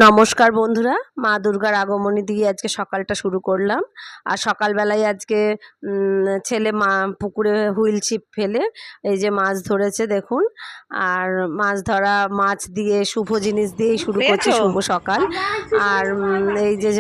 নমস্কার বন্ধুরা, মা দুর্গার আগমনী দিয়ে আজকে সকালটা শুরু করলাম। আর সকালবেলায় আজকে ছেলে পুকুরে হুইল ছিপ ফেলে এই যে মাছ ধরেছে দেখুন। আর মাছ ধরা মাছ দিয়ে শুভ জিনিস দিয়েই শুরু করছি শুভ সকাল। আর এই যে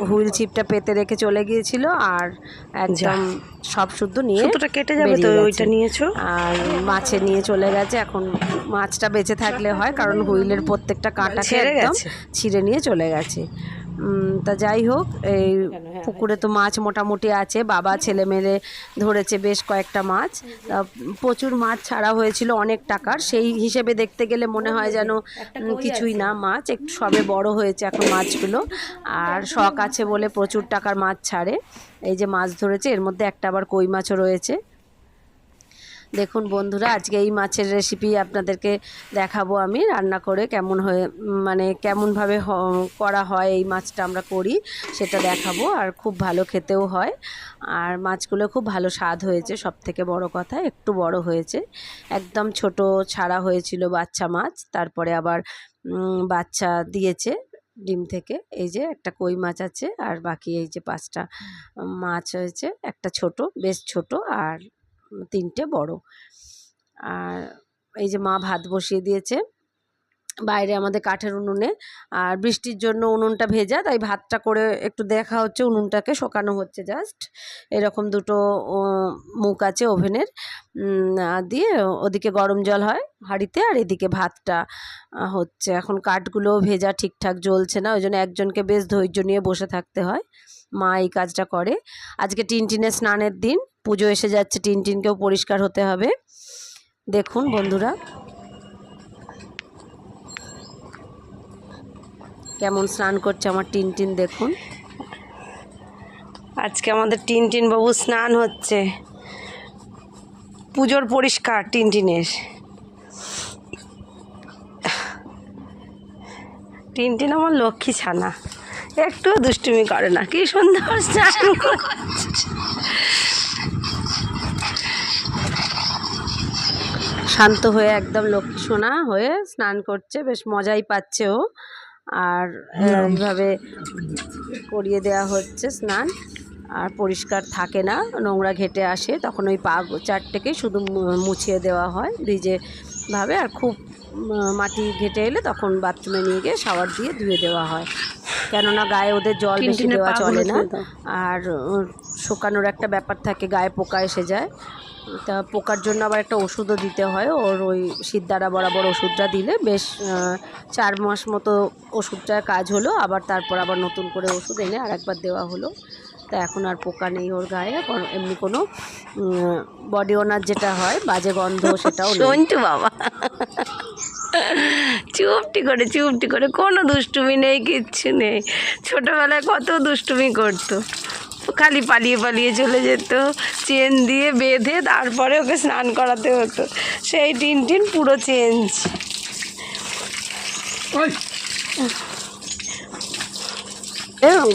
হুইল ছিপটা পেতে রেখে চলে গিয়েছিল আর একদম সব শুদ্ধ নিয়ে কেটে যাবে তো ওইটা নিয়েছো। আর মাছে নিয়ে চলে গেছে। এখন মাছটা বেঁচে থাকলে হয়, কারণ হুইলের প্রত্যেকটা কাঁটাকে একদম ছিঁড়ে নিয়ে চলে গেছে। তা যাই হোক, এই পুকুরে তো মাছ মোটামুটি আছে, বাবা ছেলে মেলে ধরেছে বেশ কয়েকটা মাছ। তা প্রচুর মাছ ছাড়া হয়েছিল, অনেক টাকার। সেই হিসেবে দেখতে গেলে মনে হয় যেন কিছুই না, মাছ একটু সবে বড় হয়েছে এখন মাছগুলো। আর শখ আছে বলে প্রচুর টাকার মাছ ছাড়ে। এই যে মাছ ধরেছে, এর মধ্যে একটা আবার কই মাছও রয়েছে। দেখুন বন্ধুরা, আজকে এই মাছের রেসিপি আপনাদেরকে দেখাবো আমি রান্না করে, কেমনভাবে করা হয়। এই মাছটা আমরা করি সেটা দেখাবো, আর খুব ভালো খেতেও হয়। আর মাছগুলো খুব ভালো স্বাদ হয়েছে, সব থেকে বড় কথা একটু বড় হয়েছে। একদম ছোট ছাড়া হয়েছিল বাচ্চা মাছ, তারপরে আবার বাচ্চা দিয়েছে ডিম থেকে। এই যে একটা কই মাছ আছে, আর বাকি এই যে 5টা মাছ হয়েছে, একটা ছোট, বেশ ছোট, আর 3টে বড়। আর এই যে মা ভাত বসিয়ে দিয়েছে বাইরে আমাদের কাঠের উনুনে। আর বৃষ্টির জন্য উনুনটা ভেজা, তাই ভাতটা করে একটু দেখা হচ্ছে, উনুনটাকে শোকানো হচ্ছে জাস্ট। এরকম দুটো মুখ আছে ওভেনের, দিয়ে ওদিকে গরম জল হয় হাঁড়িতে, আর এদিকে ভাতটা হচ্ছে। এখন কাঠগুলো ভেজা, ঠিকঠাক জ্বলছে না, ওই জন্য একজনকে বেশ ধৈর্য নিয়ে বসে থাকতে হয়। মা এই কাজটা করে। আজকে টিনটিনের স্নানের দিন, পুজো এসে যাচ্ছে, টিনটিনকেও পরিষ্কার হতে হবে। দেখুন বন্ধুরা কেমন স্নান করছে আমার টিনটিন, দেখুন। আজকে আমাদের টিনটিন বাবু স্নান হচ্ছে, পুজোর পরিষ্কার টিনটিনের। টিনটিন আমার লক্ষ্মী ছানা, একটুও দুষ্টুমি করে না, কি সুন্দর স্নান করছে। শান্ত হয়ে একদম লক্ষ্মী সোনা হয়ে স্নান করছে, বেশ মজাই পাচ্ছে ও। আর এইভাবে করিয়ে দেওয়া হচ্ছে স্নান। আর পরিষ্কার থাকে না, নোংরা ঘেটে আসে, তখন ওই পা চারটেকেই শুধু মুছিয়ে দেওয়া হয় ভিজে ভাবে। আর খুব মাটি ঘেটে এলে তখন বাথরুমে নিয়ে গিয়ে শাওয়ার দিয়ে ধুয়ে দেওয়া হয়, কেননা গায়ে ওদের জল বেশি দেওয়া চলে না। আর শুকানোর একটা ব্যাপার থাকে, গায়ে পোকা এসে যায়। তা পোকার জন্য আবার একটা ওষুধও দিতে হয়, ওর ওই সিদ্ধারা বরাবর ওষুধটা দিলে বেশ 4 মাস মতো ওষুধটার কাজ হলো। আবার তারপর আবার নতুন করে ওষুধ এনে আরেকবার দেওয়া হলো। তা এখন আর পোকা নেই ওর গায়ে, এমনি কোনো বডি ওনার যেটা হয় বাজে গন্ধ সেটাও নেই। বাবা চুপটি করে কোনো দুষ্টুমি নেই, কিচ্ছু নেই। ছোটবেলায় কত দুষ্টুমি করতো, খালি পালিয়ে পালিয়ে চলে যেত, চেন দিয়ে বেঁধে তারপরে ওকে স্নান করাতে হতো। সেই টিনটিন পুরো চেঞ্জ।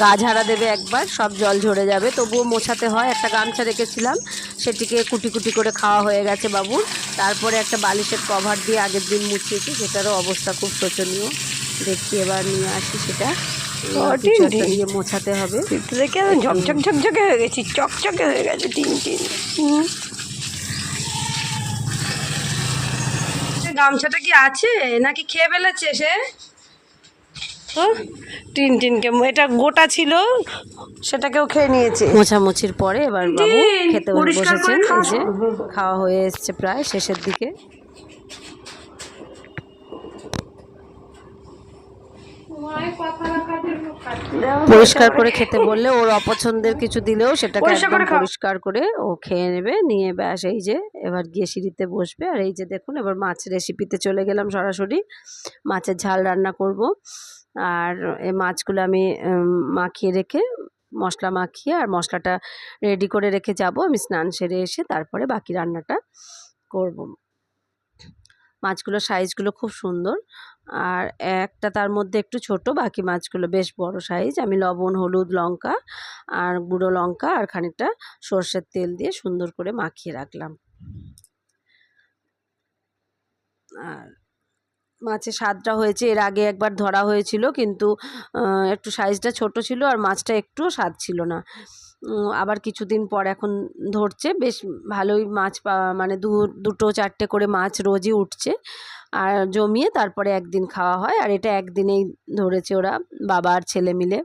গা ঝাড়া দেবে একবার, সব জল ঝরে যাবে, তবুও মোছাতে হয়। একটা গামছা রেখেছিলাম, সেটিকে কুটি কুটি করে খাওয়া হয়ে গেছে বাবুর। তারপরে একটা বালিশের কভার দিয়ে আগের দিন মুছিয়েছি, সেটারও অবস্থা খুব শোচনীয়। দেখি এবার নিয়ে আসি সেটা, দিয়ে মোছাতে হবে। দেখে ঝকঝকে হয়ে গেছি, চকচকে হয়ে গেছে টিনটিন। গামছাটা কি আছে নাকি খেয়ে ফেলেছে সে? টিনটিনকে এটা গোটা ছিল, সেটাকেও খেয়ে নিয়েছে। মোছামুছির পরে এবার বাবু খেতে বসেছেন। এই যে খাওয়া হয়ে এসছে প্রায় শেষের দিকে। পরিষ্কার করে খেতে বললে, ওর অপছন্দের কিছু দিলেও সেটাকে একদম পরিষ্কার করে ও খেয়ে নেবে, নিয়ে ব্যাস এই যে এবার গিয়ে সিঁড়িতে বসবে। আর এই যে দেখুন, এবার মাছ রেসিপিতে চলে গেলাম সরাসরি। মাছের ঝাল রান্না করব। আর এই মাছগুলো আমি মাখিয়ে রেখে, মশলা মাখিয়ে আর মশলাটা রেডি করে রেখে যাব আমি স্নান সেরে এসে, তারপরে বাকি রান্নাটা করব। মাছগুলোর সাইজগুলো খুব সুন্দর, আর একটা তার মধ্যে একটু ছোট, বাকি মাছগুলো বেশ বড় সাইজ। আমি লবণ, হলুদ, লঙ্কা আর গুঁড়ো লঙ্কা আর খানিকটা সর্ষের তেল দিয়ে সুন্দর করে মাখিয়ে রাখলাম। আর মাছের স্বাদটা হয়েছে। এর আগে একবার ধরা হয়েছিল, কিন্তু একটু সাইজটা ছোট ছিল আর মাছটা একটুও স্বাদ ছিল না। আবার কিছুদিন পর এখন ধরছে, বেশ ভালোই মাছ মানে দুটো চারটে করে মাছ রোজই উঠছে, আর জমিয়ে তারপরে একদিন খাওয়া হয়। আর এটা একদিনেই ধরেছে ওরা, বাবা আর ছেলে মিলে।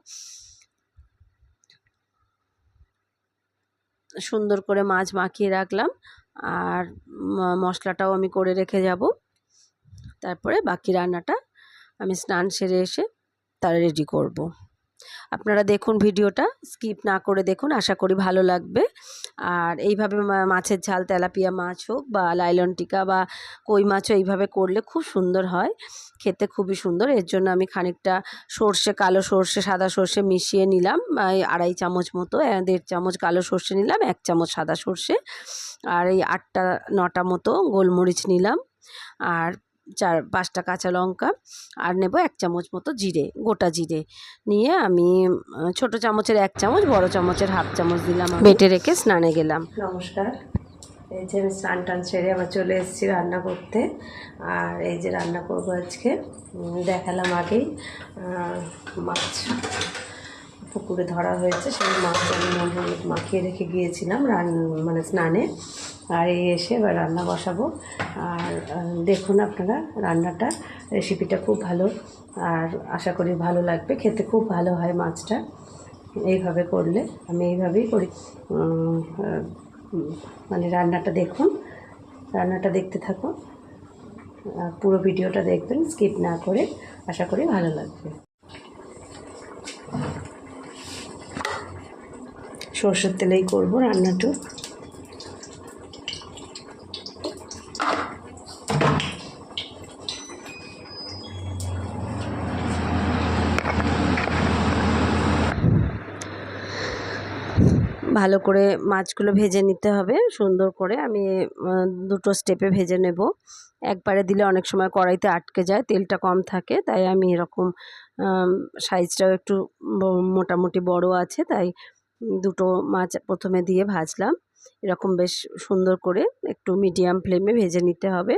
সুন্দর করে মাছ মাখিয়ে রাখলাম, আর মশলাটাও আমি করে রেখে যাব। তারপরে বাকি রান্নাটা আমি স্নান সেরে এসে তার রেডি করব। আপনারা দেখুন, ভিডিওটা স্কিপ না করে দেখুন, আশা করি ভালো লাগবে। আর এইভাবে মাছের ঝাল, তেলাপিয়া মাছ হোক বা লাইলন টিকা বা কই মাছও এইভাবে করলে খুব সুন্দর হয়, খেতে খুবই সুন্দর। এর জন্য আমি খানিকটা সর্ষে, কালো সর্ষে, সাদা সর্ষে মিশিয়ে নিলাম, 2.5 চামচ মতো, 1.5 চামচ কালো সর্ষে নিলাম, 1 চামচ সাদা সর্ষে, আর এই 8টা-9টা মতো গোলমরিচ নিলাম, আর 4-5টা কাঁচা লঙ্কা, আর নেব 1 চামচ মতো জিরে, গোটা জিরে নিয়ে আমি ছোট চামচের 1 চামচ, বড় চামচের 1/2 চামচ দিলাম, বেটে রেখে স্নানে গেলাম। নমস্কার, এই যে আমি স্নান টান সেরে আবার চলে এসেছি রান্না করতে। আর এই যে রান্না করবো আজকে, দেখালাম আগেই মাছ পুকুরে ধরা হয়েছে, সেই মাছ আমি মাখিয়ে রেখে গিয়েছিলাম মানে স্নানে। আর এই এসে এবার রান্না বসাবো। আর দেখুন আপনারা রান্নাটা, রেসিপিটা খুব ভালো, আর আশা করি ভালো লাগবে, খেতে খুব ভালো হয় মাছটা এইভাবে করলে। আমি এইভাবেই করি। মানে রান্নাটা দেখুন, রান্নাটা দেখতে থাকুন, পুরো ভিডিওটা দেখবেন স্কিপ না করে, আশা করি ভালো লাগবে। সরষের তেলেই করবো রান্নাটা। ভালো করে মাছগুলো ভেজে নিতে হবে সুন্দর করে। আমি দুটো স্টেপে ভেজে নেব, একবারে দিলে অনেক সময় কড়াইতে আটকে যায়, তেলটা কম থাকে, তাই আমি এরকম সাইজটাও একটু মোটামুটি বড় আছে, তাই দুটো মাছ প্রথমে দিয়ে ভাজলাম। এরকম বেশ সুন্দর করে একটু মিডিয়াম ফ্লেমে ভেজে নিতে হবে।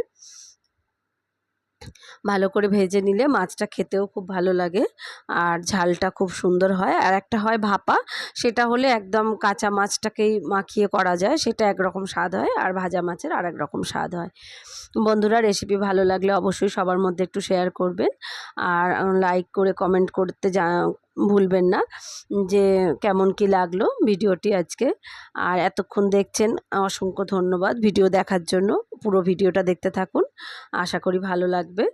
ভালো করে ভেজে নিলে মাছটা খেতেও খুব ভালো লাগে, আর ঝালটা খুব সুন্দর হয়। আর একটা হয় ভাপা, সেটা হলে একদম কাঁচা মাছটাকেই মাখিয়ে করা যায়, সেটা একরকম স্বাদ হয়, আর ভাজা মাছের আর এক রকম স্বাদ হয়। বন্ধুরা, রেসিপি ভালো লাগলে অবশ্যই সবার মধ্যে একটু শেয়ার করবেন, আর লাইক করে কমেন্ট করতে ভুলবেন না যে কেমন কি লাগলো ভিডিওটি আজকে। আর এতক্ষণ দেখছেন, অসংখ্য ধন্যবাদ ভিডিও দেখার জন্য। পুরো ভিডিওটা দেখতে থাকুন, আশা করি ভালো লাগবে।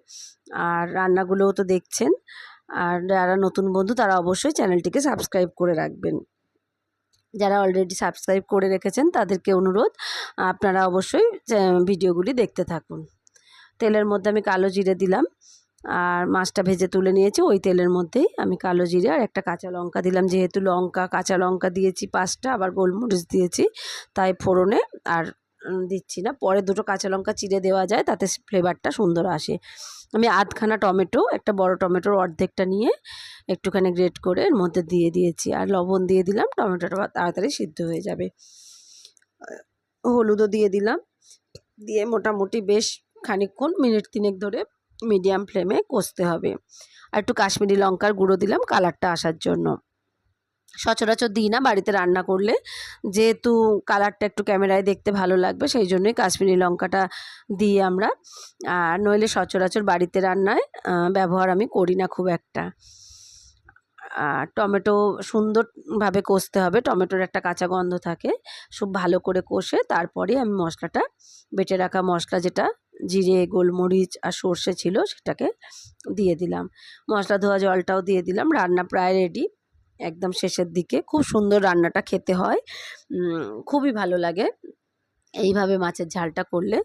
আর রান্নাগুলোও তো দেখছেন, আর যারা নতুন বন্ধু তারা অবশ্যই চ্যানেলটিকে সাবস্ক্রাইব করে রাখবেন। যারা অলরেডি সাবস্ক্রাইব করে রেখেছেন তাদেরকে অনুরোধ, আপনারা অবশ্যই ভিডিওগুলি দেখতে থাকুন। তেলের মধ্যে আমি কালো জিরে দিলাম, আর মাছটা ভেজে তুলে নিয়েছি, ওই তেলের মধ্যেই আমি কালো জিরে আর একটা কাঁচা লঙ্কা দিলাম। যেহেতু কাঁচা লঙ্কা দিয়েছি 5টা, আবার গোলমরিচ দিয়েছি, তাই ফোড়নে আর দিচ্ছি না। পরে দুটো কাঁচা লঙ্কা চিড়ে দেওয়া যায়, তাতে ফ্লেভারটা সুন্দর আসে। আমি আধখানা টমেটো, একটা বড় টমেটোর অর্ধেকটা নিয়ে একটুখানি গ্রেট করে এর মধ্যে দিয়ে দিয়েছি, আর লবণ দিয়ে দিলাম, টমেটোটা তাড়াতাড়ি সিদ্ধ হয়ে যাবে। হলুদও দিয়ে দিলাম, দিয়ে মোটামুটি বেশ খানিকক্ষণ, মিনিট 3 ধরে মিডিয়াম ফ্লেমে কষতে হবে। আর একটু কাশ্মীরি লঙ্কার গুঁড়ো দিলাম কালারটা আসার জন্য। সচরাচর দিই না বাড়িতে রান্না করলে, যেহেতু কালারটা একটু ক্যামেরায় দেখতে ভালো লাগবে, সেই জন্যই কাশ্মীরি লঙ্কাটা দিই আমরা। আর নইলে সচরাচর বাড়িতে রান্নায় ব্যবহার আমি করি না খুব একটা। আর টমেটো সুন্দরভাবে কষতে হবে, টমেটোর একটা কাঁচা গন্ধ থাকে, খুব ভালো করে কষে তারপরে আমি মশলাটা, বেটে রাখা মশলা যেটা জিরে, গোলমরিচ আর সর্ষে ছিল, সেটাকে দিয়ে দিলাম। মশলা ধোয়া জলটাও দিয়ে দিলাম। রান্না প্রায় রেডি, একদম শেষের দিকে। খুব সুন্দর রান্নাটা খেতে হয়, খুবই ভালো লাগে এইভাবে মাছের ঝালটা করলে।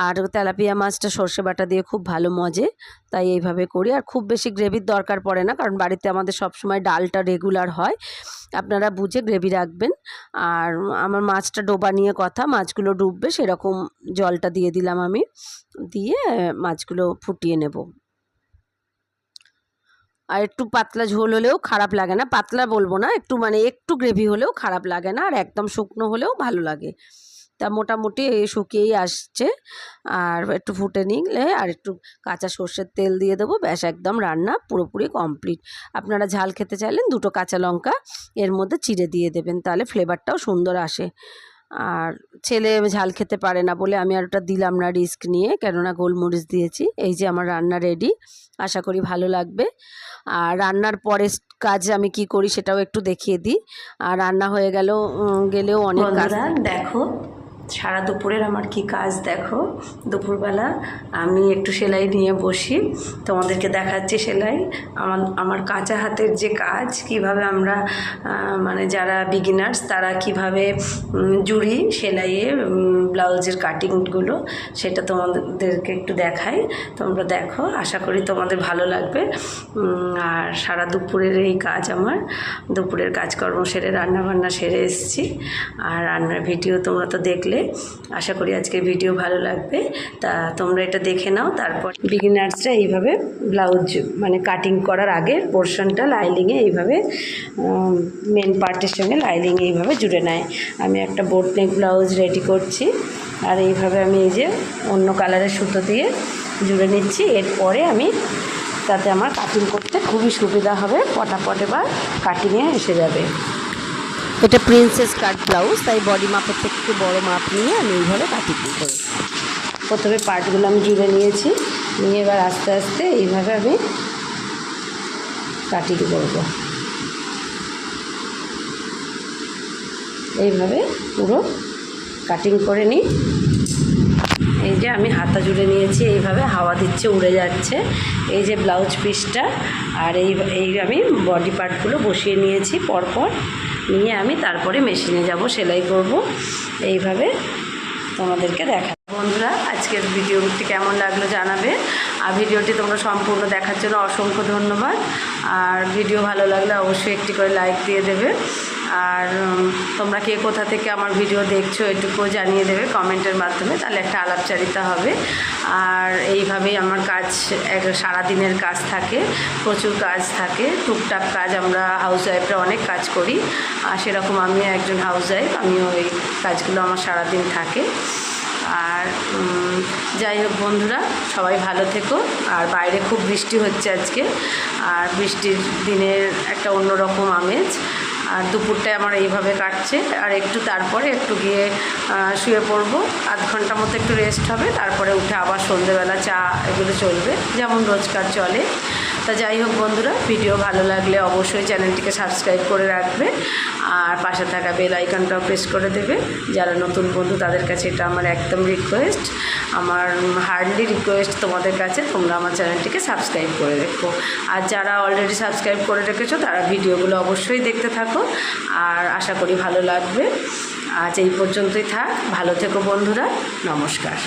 আর তেলাপিয়া মাছটা সর্ষে বাটা দিয়ে খুব ভালো মজে, তাই এইভাবে করি। আর খুব বেশি গ্রেভির দরকার পড়ে না, কারণ বাড়িতে আমাদের সবসময় ডালটা রেগুলার হয়, আপনারা বুঝে গ্রেভি রাখবেন। আর আমার মাছটা ডোবা নিয়ে কথা, মাছগুলো ডুববে সেরকম জলটা দিয়ে দিলাম আমি, দিয়ে মাছগুলো ফুটিয়ে নেব। আর একটু পাতলা ঝোল হলেও খারাপ লাগে না, পাতলা বলবো না, একটু মানে একটু গ্রেভি হলেও খারাপ লাগে না, আর একদম শুকনো হলেও ভালো লাগে। তা মোটামুটি শুকিয়েই আসছে। আর একটু ফুটে নিলে আর একটু কাঁচা সর্ষের তেল দিয়ে দেবো, ব্যাস একদম রান্না পুরোপুরি কমপ্লিট। আপনারা ঝাল খেতে চাইলেন 2টো কাঁচা লঙ্কা এর মধ্যে চিড়ে দিয়ে দেবেন, তাহলে ফ্লেভারটাও সুন্দর আসে। আর ছেলে ঝাল খেতে পারে না বলে আমি আর ওটা দিলাম না রিস্ক নিয়ে, কেননা গোলমরিচ দিয়েছি। এই যে আমার রান্না রেডি, আশা করি ভালো লাগবে। আর রান্নার পরে কাজ আমি কি করি সেটাও একটু দেখিয়ে দিই। আর রান্না হয়ে গেলেও অনেক কাজ। দেখো সারা দুপুরের আমার কি কাজ দেখো। দুপুরবেলা আমি একটু সেলাই নিয়ে বসি, তোমাদেরকে দেখাচ্ছি সেলাই। আমার কাঁচা হাতের যে কাজ, কিভাবে আমরা মানে যারা বিগিনার্স তারা কিভাবে জুড়ি সেলাইয়ে ব্লাউজের কাটিংগুলো, সেটা তোমাদেরকে একটু দেখাই। তোমরা দেখো, আশা করি তোমাদের ভালো লাগবে। আর সারা দুপুরের এই কাজ, আমার দুপুরের কাজকর্ম সেরে রান্নাবান্না সেরে এসেছি। আর রান্নার ভিডিও তোমরা তো দেখলে, আশা করি আজকের ভিডিও ভালো লাগবে। তা তোমরা এটা দেখে নাও। তারপর বিগিনার্সরা এইভাবে ব্লাউজ মানে কাটিং করার আগের পোর্শনটা লাইলিংয়ে এইভাবে মেন পার্টের সঙ্গে লাইলিংয়ে এইভাবে জুড়ে নেয়। আমি একটা বোট নেক ব্লাউজ রেডি করছি, আর এইভাবে আমি এই যে অন্য কালারের সুতো দিয়ে জুড়ে নিচ্ছি। এরপরে আমি তাতে আমার কাটিং করতে খুবই সুবিধা হবে, পটাপট এবার কাটিংয়ে এসে যাবে। এটা প্রিন্সেস কাট ব্লাউজ, তাই বডি মাপের থেকে একটু বড় মাপ নিয়ে আমি এইভাবে কাটিং করি। প্রথমে পার্টগুলো আমি জুড়ে নিয়েছি, নিয়ে এবার আস্তে আস্তে এইভাবে আমি কাটিং করব। এইভাবে পুরো কাটিং করে নিই। এই যে আমি হাতা জুড়ে নিয়েছি, এইভাবে হাওয়া দিচ্ছে, উড়ে যাচ্ছে এই যে ব্লাউজ পিসটা। আর এই আমি বডি পার্টগুলো বসিয়ে নিয়েছি পরপর, নিয়ে আমি তারপরে মেশিনে যাব, সেলাই করব। এইভাবে তোমাদেরকে দেখা। বন্ধুরা, আজকের ভিডিওটি কেমন লাগলো জানাবে। আর ভিডিওটি তোমরা সম্পূর্ণ দেখার জন্য অসংখ্য ধন্যবাদ। আর ভিডিও ভালো লাগলে অবশ্যই একটি করে লাইক দিয়ে দেবে। আর তোমরা কে কোথা থেকে আমার ভিডিও দেখছো এটুকুও জানিয়ে দেবে কমেন্টের মাধ্যমে, তাহলে একটা আলাপচারিতা হবে। আর এইভাবেই আমার কাজ, সারাদিনের কাজ থাকে, প্রচুর কাজ থাকে, টুকটাক কাজ। আমরা হাউস ওয়াইফরা অনেক কাজ করি, আর সেরকম আমিও একজন হাউস ওয়াইফ, আমিও এই কাজগুলো আমার সারাদিন থাকে। আর যাই হোক বন্ধুরা, সবাই ভালো থেকো। আর বাইরে খুব বৃষ্টি হচ্ছে আজকে, আর বৃষ্টির দিনের একটা অন্যরকম আমেজ। আর দুপুরটায় আমার এইভাবে কাটছে। আর একটু তারপরে একটু গিয়ে শুয়ে পড়বো, আধ ঘন্টা মতো একটু রেস্ট হবে, তারপরে উঠে আবার সন্ধ্যেবেলা চা এগুলো চলবে, যেমন রোজকার চলে। তা যাই হোক বন্ধুরা, ভিডিও ভালো লাগলে অবশ্যই চ্যানেলটিকে সাবস্ক্রাইব করে রাখবে, আর পাশে থাকা বেল আইকনটাও প্রেস করে দেবে। যারা নতুন বন্ধু তাদের কাছে এটা আমার একদম রিকোয়েস্ট, আমার হার্ডলি রিকোয়েস্ট তোমাদের কাছে, তোমরা আমার চ্যানেলটিকে সাবস্ক্রাইব করে রেখো। আর যারা অলরেডি সাবস্ক্রাইব করে রেখেছো তারা ভিডিওগুলো অবশ্যই দেখতে থাকো, আর আশা করি ভালো লাগবে। আজ এই পর্যন্তই থাক, ভালো থেকো বন্ধুরা, নমস্কার।